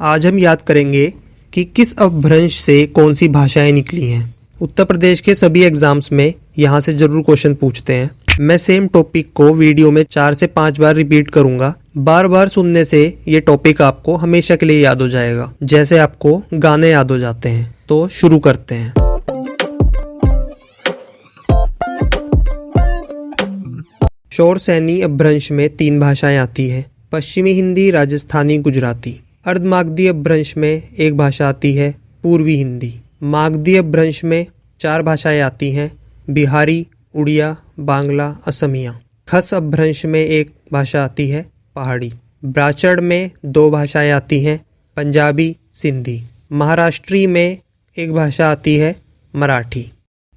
आज हम याद करेंगे कि किस अपभ्रंश से कौन सी भाषाएं निकली हैं। उत्तर प्रदेश के सभी एग्जाम्स में यहाँ से जरूर क्वेश्चन पूछते हैं। मैं सेम टॉपिक को वीडियो में 4 से 5 बार रिपीट करूंगा। बार बार सुनने से ये टॉपिक आपको हमेशा के लिए याद हो जाएगा, जैसे आपको गाने याद हो जाते हैं। तो शुरू करते हैं। शौरसेनी अपभ्रंश में 3 भाषाएं आती है, पश्चिमी हिंदी, राजस्थानी, गुजराती। अर्धमागधी अपभ्रंश में एक भाषा आती है, पूर्वी हिंदी। मागधी अपभ्रंश में 4 भाषाएं आती हैं, बिहारी, उड़िया, बांग्ला, असमिया। खस अपभ्रंश में एक भाषा आती है, पहाड़ी। ब्राचड़ में 2 भाषाएं आती हैं, पंजाबी, सिंधी। महाराष्ट्री में एक भाषा आती है, मराठी।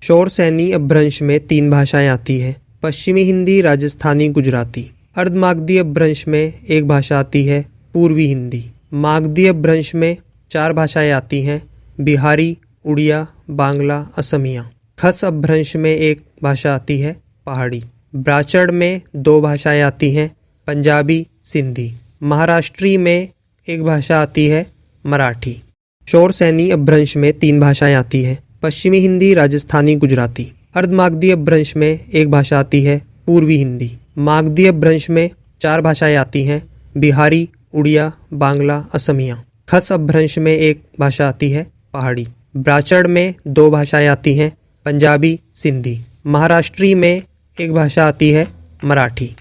शौरसेनी अपभ्रंश में 3 भाषाएं आती हैं, पश्चिमी हिंदी, राजस्थानी, गुजराती। अर्धमागधी अपभ्रंश में एक भाषा आती है, पूर्वी हिंदी। मागधी अपभ्रंश में 4 भाषाएं आती हैं, बिहारी, उड़िया, बांग्ला, असमिया। खस अपभ्रंश में एक भाषा आती है, पहाड़ी। ब्राचड़ में 2 भाषाएं आती हैं, पंजाबी, सिंधी। महाराष्ट्री में एक भाषा आती है, मराठी। शौरसेनी अपभ्रंश में 3 भाषाएं आती हैं, पश्चिमी हिंदी, राजस्थानी, गुजराती। अर्धमागधी अपभ्रंश में एक भाषा आती है, पूर्वी हिंदी। मागधी अपभ्रंश में 4 भाषाएं आती हैं, बिहारी, उड़िया, बांग्ला, असमिया। खस अपभ्रंश में एक भाषा आती है, पहाड़ी। ब्राचड़ में 2 भाषाएं आती हैं, पंजाबी, सिंधी। महाराष्ट्री में एक भाषा आती है, मराठी।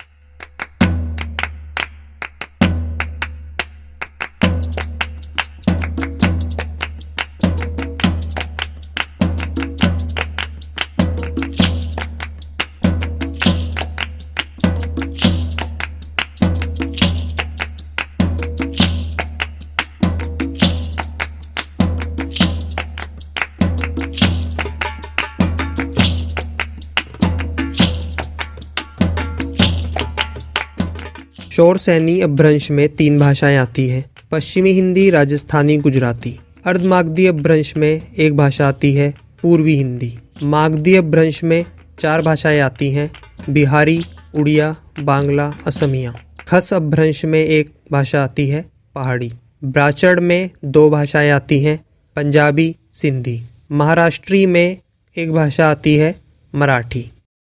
शौरसेनी अपभ्रंश में 3 भाषाएं आती हैं, पश्चिमी हिंदी, राजस्थानी, गुजराती। अर्धमागधी अपभ्रंश में एक भाषा आती है, पूर्वी हिंदी। मागधी अपभ्रंश में 4 भाषाएं आती हैं, बिहारी, उड़िया, बांग्ला, असमिया। खस अपभ्रंश में एक भाषा आती है, पहाड़ी। ब्राचड़ में 2 भाषाएं आती हैं, पंजाबी, सिंधी। महाराष्ट्री में एक भाषा आती है, मराठी।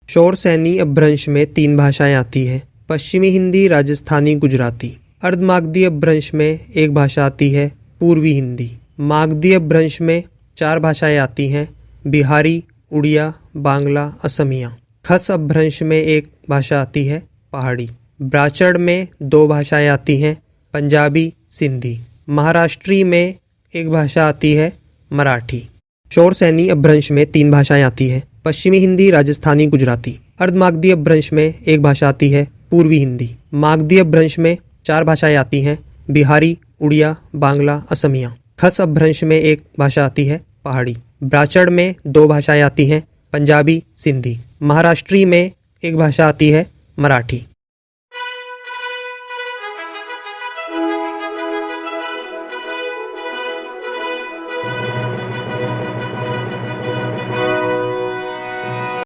शौरसेनी अपभ्रंश में 3 भाषाएं आती हैं, पश्चिमी हिंदी, राजस्थानी, गुजराती। अर्धमागधी अपभ्रंश में एक भाषा आती है, पूर्वी हिंदी। मागधी अपभ्रंश में 4 भाषाएं आती हैं, बिहारी, उड़िया, बांग्ला, असमिया। खस अपभ्रंश में एक भाषा आती है, पहाड़ी। ब्राचड़ में 2 भाषाएं आती हैं, पंजाबी, सिंधी। महाराष्ट्री में एक भाषा आती है, मराठी। शौरसेनी अपभ्रंश में 3 भाषाएं आती हैं, पश्चिमी हिंदी, राजस्थानी, गुजराती। अर्धमागधी अपभ्रंश में एक भाषा आती है, पूर्वी हिंदी। मागधी अपभ्रंश में 4 भाषाएं आती हैं, बिहारी, उड़िया, बांग्ला, असमिया। खस अपभ्रंश में एक भाषा आती है, पहाड़ी। ब्राचड़ में 2 भाषाएं आती हैं, पंजाबी, सिंधी। महाराष्ट्री में एक भाषा आती है, मराठी।